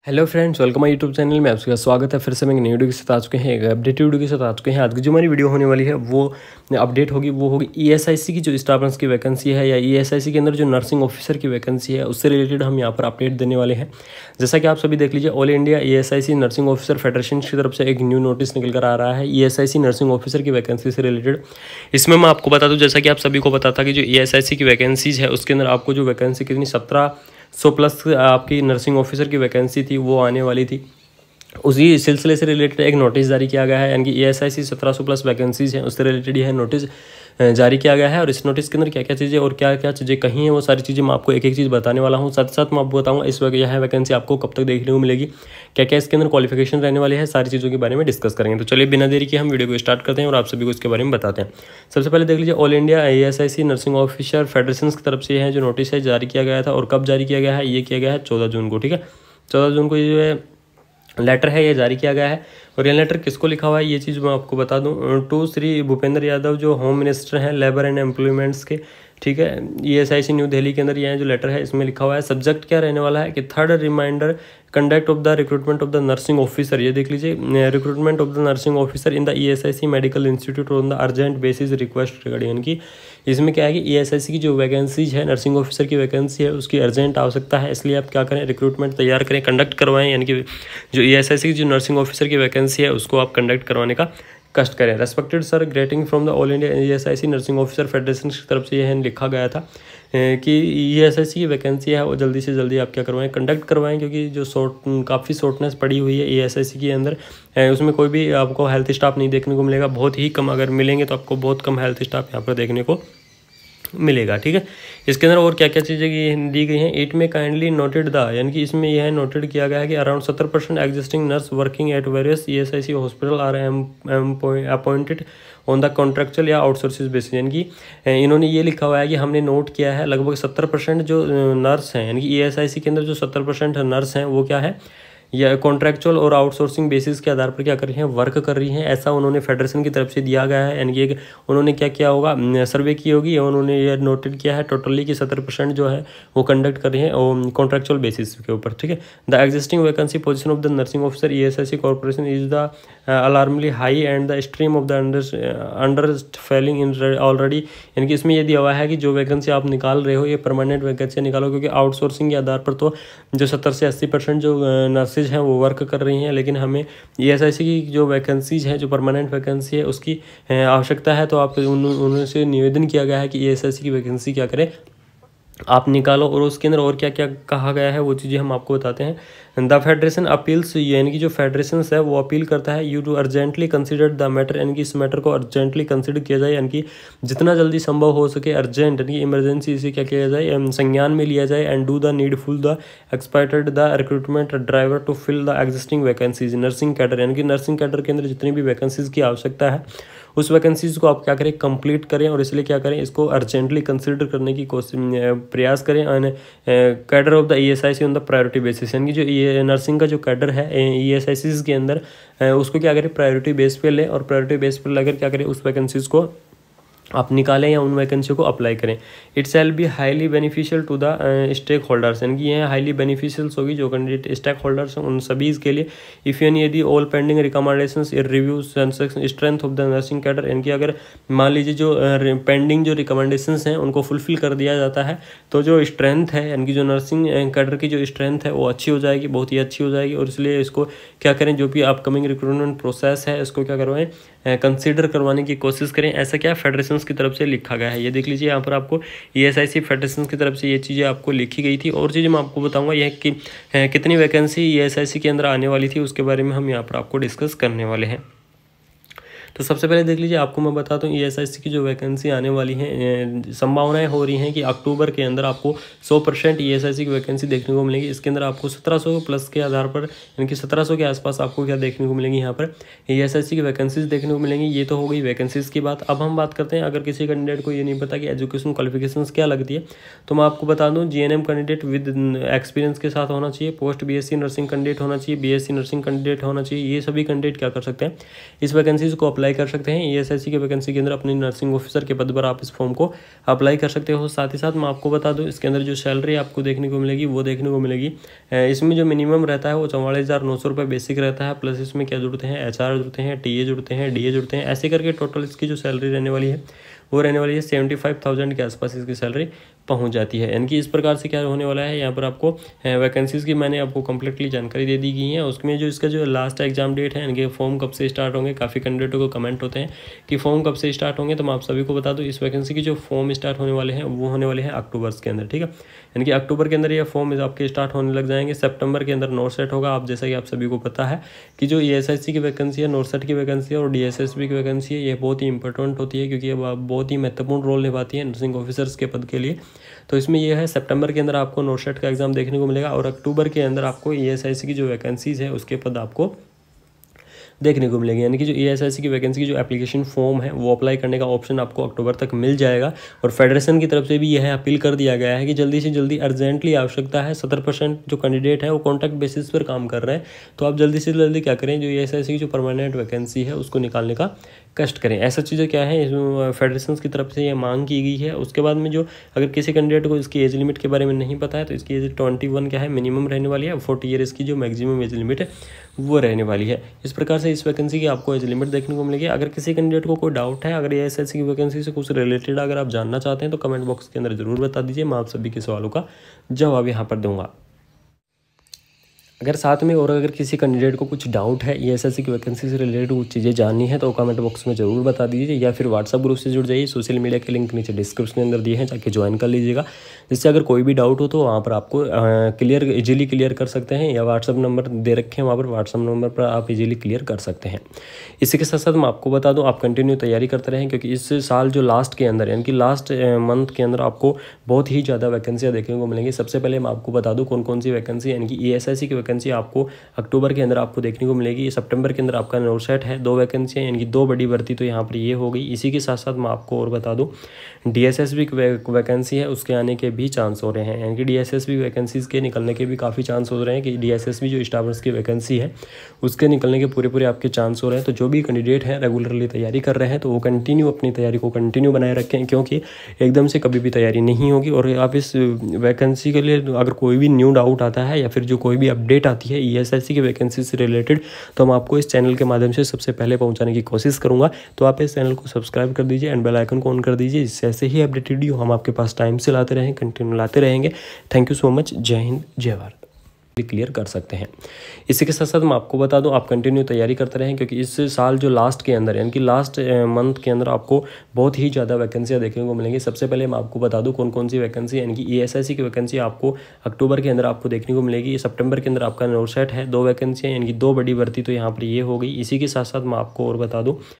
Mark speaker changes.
Speaker 1: Hello friends, welcome my YouTube channel में आपका स्वागत है। फिर से मैं एक नई वीडियो के साथ आ चुके हैं, एक अपडेटेड वीडियो के साथ आ चुके हैं। आज की जो हमारी वीडियो होने वाली है वो अपडेट होगी, वो होगी ईएसआईसी की जो स्टाफ नर्स की वैकेंसी है या ईएसआईसी के अंदर जो नर्सिंग ऑफिसर की वैकेंसी है उससे रिलेटेड हम यहाँ पर अपडेट देने वाले हैं। जैसा कि आप सभी देख लीजिए, all India ESIC nursing officer federation की तरफ से एक न्यू नोटिस निकल कर आ रहा है ईएसआईसी नर्सिंग ऑफिसर की वैकेंसी से रिलेटेड। इसमें मैं आपको बता दूँ, जैसा कि आप सभी को पता था कि जो ईएसआईसी की वैकेंसीज है उसके अंदर आपको जो वैकेंसी कितनी 1700 प्लस आपकी नर्सिंग ऑफिसर की वैकेंसी थी वो आने वाली थी। उसी सिलसिले से रिलेटेड एक नोटिस जारी किया गया है, यानी कि ईएसआईसी 1700 प्लस वैकेंसीज हैं उससे रिलेटेड यह नोटिस जारी किया गया है। और इस नोटिस के अंदर क्या क्या चीज़ें और क्या क्या चीज़ें कही हैं वो सारी चीज़ें मैं आपको एक एक चीज़ बताने वाला हूँ। साथ साथ मैं आपको बताऊँगा इस वक्त यह वैकेंसी आपको कब तक देखने को मिलेगी, क्या क्या इसके अंदर क्वालिफिकेशन रहने वाले हैं, सारी चीज़ों के बारे में डिस्कस करेंगे। तो चलिए बिना देरी के हम वीडियो को स्टार्ट करते हैं और आप सभी को इसके बारे में बताते हैं। सबसे पहले देख लीजिए, all India ESIC nursing officer federation की तरफ से यह जो नोटिस है जारी किया गया था। और कब जारी किया गया है? ये किया गया है 14 जून को। ठीक है, 14 जून को ये जो है लेटर है ये जारी किया गया है। और ये लेटर किसको लिखा हुआ है ये चीज़ मैं आपको बता दूं, टू श्री भूपेंद्र यादव जो होम मिनिस्टर हैं लेबर एंड एम्प्लॉयमेंट्स के। ठीक है, ईएसआईसी न्यू दिल्ली के अंदर यह जो लेटर है इसमें लिखा हुआ है। सब्जेक्ट क्या रहने वाला है कि third reminder conduct of the recruitment of the nursing officer. ये देख लीजिए, recruitment of the nursing officer in the ESIC medical institute on the urgent basis request regarding. यानी कि इसमें क्या है कि ईएसआईसी की जो वैकेंसीज है नर्सिंग ऑफिसर की वैकेंसी है उसकी अर्जेंट आवश्यकता है, इसलिए आप क्या करें, रिक्रूटमेंट तैयार करें, कंडक्ट करवाएं। यानी कि जो ईएसआईसी की जो नर्सिंग ऑफिसर की वैकेंसी है उसको आप कंडक्ट करवाने का कष्ट करें। Respected sir, grating from the all India ESIC nursing officer federation की तरफ से यह लिखा गया था कि ईएसआईसी की वैकेंसी है वो जल्दी से जल्दी आप क्या करवाएं, कंडक्ट करवाएं। क्योंकि जो काफ़ी शॉर्टनेस पड़ी हुई है ईएसआईसी के अंदर, उसमें कोई भी आपको हेल्थ स्टाफ नहीं देखने को मिलेगा, बहुत ही कम, अगर मिलेंगे तो आपको बहुत कम हेल्थ स्टाफ यहाँ पर देखने को मिलेगा। ठीक है, इसके अंदर और क्या क्या चीज़ें दी गई हैं, इट में काइंडली नोटेड द, यानी कि इसमें यह नोटेड किया गया है कि around 70% existing nurse working at various ESIC hospital are appointed on the contractual या आउटसोर्सिस बेसिस। यानी कि इन्होंने ये लिखा हुआ है कि हमने नोट किया है लगभग 70% जो नर्स हैं, यानी कि ईएसआईसी के अंदर जो 70% नर्स हैं वो क्या है, या कॉन्ट्रैक्चुअल और आउटसोर्सिंग बेसिस के आधार पर क्या कर रही हैं, वर्क कर रही हैं, ऐसा उन्होंने फेडरेशन की तरफ से दिया गया है। यानी कि उन्होंने क्या किया होगा, सर्वे की होगी, उन्होंने ये नोटेड किया है टोटली कि 70% जो है वो कंडक्ट कर रही हैं और कॉन्ट्रैक्चुअल बेसिस के ऊपर। ठीक है, the existing vacancy position of the nursing officer ESIC corporation is the alarmly high and the stream of the under failing in already. यानी कि इसमें ये दिया हुआ है कि जो वैकेंसी आप निकाल रहे हो ये परमानेंट वैकेंसी निकालो, क्योंकि आउटसोर्सिंग के आधार पर तो जो 70 से 80% जो नर्सेज हैं वो वर्क कर रही हैं, लेकिन हमें ईएसआईसी की जो वैकेंसीज हैं जो परमानेंट वैकेंसी है उसकी आवश्यकता है। तो आप उनसे निवेदन किया गया है कि ईएसआईसी की वैकेंसी क्या करें, आप निकालो। और उसके अंदर और क्या क्या कहा गया है वो चीज़ें हम आपको बताते हैं। द फेडरेशन अपील्स, यानी कि जो फेडरेशन है वो अपील करता है you to urgently consider the matter, यानी कि इस मैटर को अर्जेंटली कंसिडर किया जाए, यानी कि जितना जल्दी संभव हो सके अर्जेंट, यानी कि इमरजेंसी इसे क्या किया जाए, संज्ञान में लिया जाए। And do the needful the expired the recruitment driver to fill the existing vacancies nursing cadre. यानी कि नर्सिंग कैडर के अंदर जितनी भी वैकेंसीज की आवश्यकता है उस वैकेंसीज को आप क्या करें, कंप्लीट करें। और इसलिए क्या करें, इसको अर्जेंटली कंसिडर करने की कोशिश प्रयास करें। And cadre of the ESIC on the priority basis, यानी कि जो ये नर्सिंग का जो कैडर है ईएसआईसी के अंदर उसको क्या करें, प्रायोरिटी बेस पे लें। और प्रायोरिटी बेस पर लेकर क्या करें, उस वैकेंसीज को आप निकालें या उन वैकेंसी को अप्लाई करें। It shall be highly beneficial to the stakeholders, यानी कि यह हाईली बेनिफिशियल्स होगी जो कैंडिडेट स्टेक होल्डर्स हैं उन सभी के लिए। इफ़ यानी यदि all pending recommendations review strength of the nursing cadre, यानी कि अगर मान लीजिए जो पेंडिंग जो रिकमेंडेशंस हैं उनको फुलफिल कर दिया जाता है तो जो स्ट्रेंथ है, यानी कि जो नर्सिंग कैडर की जो स्ट्रेंथ है वो अच्छी हो जाएगी, बहुत ही अच्छी हो जाएगी। और इसलिए इसको क्या करें, जो भी अपकमिंग रिक्रूटमेंट प्रोसेस है इसको क्या करवाएं, कंसीडर करवाने की कोशिश करें। ऐसा क्या फेडरेशन की तरफ से लिखा गया है, ये देख लीजिए यहाँ पर आपको ईएसआईसी फेडरेशन की तरफ से ये चीज़ें आपको लिखी गई थी। और चीज़ें मैं आपको बताऊंगा यह कि कितनी वैकेंसी ईएसआईसी के अंदर आने वाली थी उसके बारे में हम यहाँ पर आपको डिस्कस करने वाले हैं। तो सबसे पहले देख लीजिए, आपको मैं बताता हूँ ईएसआईसी की जो वैकेंसी आने वाली हैं, संभावनाएं हो रही हैं कि अक्टूबर के अंदर आपको 100% ईएसआईसी की वैकेंसी देखने को मिलेगी। इसके अंदर आपको 1700 प्लस के आधार पर, यानी कि 1700 के आसपास आपको क्या देखने को मिलेंगी, यहाँ पर ईएसआईसी की वैकेंसीज देखने को मिलेंगी। ये तो हो गई वैकेंसीज की बात। अब हम बात करते हैं, अगर किसी कैंडिडेट को ये नहीं पता कि एजुकेशन क्वालिफिकेशंस क्या लगती है, तो मैं आपको बता दूँ जीएनएम कैंडिडेट विद एक्सपीरियंस के साथ होना चाहिए, पोस्ट बीएससी नर्सिंग कैंडिडेट होना चाहिए, बीएससी नर्सिंग कैंडिडेट होना चाहिए। ये सभी कैंडिडेट क्या कर सकते हैं, इस वैकेंसीज को अप्लाई अप्लाई कर सकते हैं। ईएसआईसी की वैकेंसी के अंदर अपनी नर्सिंग ऑफिसर के पद पर आप इस फॉर्म को अप्लाई कर सकते हो। साथ ही साथ मैं आपको बता दूं, इसके अंदर जो सैलरी आपको देखने को मिलेगी वो देखने को मिलेगी, इसमें जो मिनिमम रहता है वो 44,900 रुपये बेसिक रहता है, प्लस इसमें क्या जुड़ते हैं, HR जुड़ते हैं, TA जुड़ते हैं, DA जुड़ते हैं, ऐसे करके टोटल इसकी जो सैलरी रहने वाली है वो रहने वाली है 75,000 के आसपास इसकी सैलरी पहुंच जाती है। यानी कि इस प्रकार से क्या होने वाला है, यहाँ पर आपको वैकेंसीज़ की मैंने आपको कंप्लीटली जानकारी दे दी गई है। उसमें जो इसका जो लास्ट एग्जाम डेट है, इनके फॉर्म कब से स्टार्ट होंगे, काफ़ी कैंडिडेटों को कमेंट होते हैं कि फॉर्म कब से स्टार्ट होंगे, तो मैं आप सभी को बता दूँ इस वैकेंसी के जो फॉर्म स्टार्ट होने वाले हैं वो होने वाले हैं अक्टूबर के अंदर, ठीक है। यानी कि अक्टूबर के अंदर ये फॉर्म आपके स्टार्ट होने लग जाएंगे। सितंबर के अंदर नॉर्सेट होगा। आप जैसा कि आप सभी को पता है कि जो ईएसआईसी की वैकेंसी है, नॉर्सेट की वैकेंसी है और डीएसएसबी की वैकेंसी है, ये बहुत ही इंपॉर्टेंट होती है क्योंकि ये बहुत ही महत्वपूर्ण रोल निभाती है नर्सिंग ऑफिसर्स के पद के लिए। तो इसमें यह है, सितंबर के अंदर आपको नॉर्सेट का एग्जाम देखने को मिलेगा और अक्टूबर के अंदर आपको ईएसआईसी की जो वैकेंसीज है उसके पद आपको देखने को मिलेगी। यानी कि जो ईएसआईसी की वैकेंसी की जो एप्लीकेशन फॉर्म है वो अप्लाई करने का ऑप्शन आपको अक्टूबर तक मिल जाएगा। और फेडरेशन की तरफ से भी यह अपील कर दिया गया है कि जल्दी से जल्दी अर्जेंटली आवश्यकता है। 70% जो कैंडिडेट है वो कॉन्ट्रैक्ट बेसिस पर काम कर रहे हैं, तो आप जल्दी से जल्दी क्या करें, जो ईएसआईसी की जो परमानेंट वैकेंसी है उसको निकालने का कष्ट करें। ऐसा चीज़ें क्या है, इसमें फेडरेशन की तरफ से ये मांग की गई है। उसके बाद में जो अगर किसी कैंडिडेट को इसकी एज लिमिट के बारे में नहीं पता है तो इसकी एज 21 क्या है मिनिमम रहने वाली है, 40 ईयर इसकी जो मैक्सिमम एज लिमिट है वो रहने वाली है। इस प्रकार से इस वैकेंसी की आपको एज लिमिट देखने को मिलेगी। अगर किसी कैंडिडेट को कोई डाउट है, अगर ईएसआईसी की वैकेंसी से कुछ रिलेटेड अगर आप जानना चाहते हैं तो कमेंट बॉक्स के अंदर जरूर बता दीजिए, मैं आप सभी के सवालों का जवाब यहाँ पर दूंगा। अगर साथ में और अगर किसी कैंडिडेट को कुछ डाउट है ईएसआईसी की वैकेंसी से रिलेटेड कुछ चीज़ें जाननी है तो कमेंट बॉक्स में जरूर बता दीजिए, या फिर व्हाट्सअप ग्रुप से जुड़ जाइए। सोशल मीडिया के लिंक नीचे डिस्क्रिप्शन के अंदर दिए हैं, जाके ज्वाइन कर लीजिएगा। जिससे अगर कोई भी डाउट हो तो वहाँ पर आपको इजीली क्लियर कर सकते हैं, या व्हाट्सअप नंबर दे रखे हैं वहाँ पर, व्हाट्सअप नंबर पर आप इजीली क्लियर कर सकते हैं। इसी के साथ साथ मैं आपको बता दूँ, आप कंटिन्यू तैयारी करते रहें क्योंकि इस साल जो लास्ट के अंदर यानी कि लास्ट मंथ के अंदर आपको बहुत ही ज़्यादा वैकेंसियाँ देखने को मिलेंगी। सबसे पहले मैं आपको बता दूँ कौन कौन सी वैकेंसी, यानी कि ईएसआईसी की वैकेंसी आपको अक्टूबर के अंदर आपको देखने को मिलेगी। सितंबर के अंदर आपका नॉर्सेट है, 2 वैकेंसियाँ यानी कि 2 बड़ी भर्ती तो यहाँ पर ये हो गई। इसी के साथ साथ मैं आपको और बता दूँ डीएसएसबी की वैकेंसी है उसके आने के भी चांस हो रहे हैं, यानी कि डीएसएसबी वैकेंसीज़ के निकलने के भी काफ़ी चांस हो रहे हैं कि डीएसएसबी जो स्टाफ नर्स की वैकेंसी है उसके निकलने के पूरे आपके चांस हो रहे हैं। तो जो भी कैंडिडेट हैं रेगुलरली तैयारी कर रहे हैं तो वो कंटिन्यू अपनी तैयारी को कंटिन्यू बनाए रखें, क्योंकि एकदम से कभी भी तैयारी नहीं होगी। और आप इस वैकेंसी के लिए अगर कोई भी न्यू डाउट आता है या फिर जो कोई भी अपडेट आती है ईएसआईसी की वैकेंसी से रिलेटेड तो हम आपको इस चैनल के माध्यम से सबसे पहले पहुंचाने की कोशिश करूंगा। तो आप इस चैनल को सब्सक्राइब कर दीजिए एंड बेल आइकन को ऑन कर दीजिए, जिससे ऐसे ही अपडेटेड वीडियो हम आपके पास टाइम से लाते रहें, कंटिन्यू लाते रहेंगे। Thank you so much. जय हिंद, जय भारत। क्लियर कर सकते हैं। इसी के साथ साथ मैं आपको बता दूं, आप कंटिन्यू तैयारी करते रहें क्योंकि इस साल जो लास्ट के अंदर यानी कि लास्ट मंथ के अंदर आपको बहुत ही ज़्यादा वैकेंसियाँ देखने को मिलेंगी। सबसे पहले मैं आपको बता दूं कौन कौन सी वैकेंसी, यानी कि ईएसआईसी की वैकेंसी आपको अक्टूबर के अंदर आपको देखने को मिलेगी। सितंबर के अंदर आपका नॉर्सेट है, 2 वैकेंसियाँ यानी कि 2 बड़ी भर्ती तो यहाँ पर ये हो गई। इसी के साथ साथ मैं आपको और बता दूँ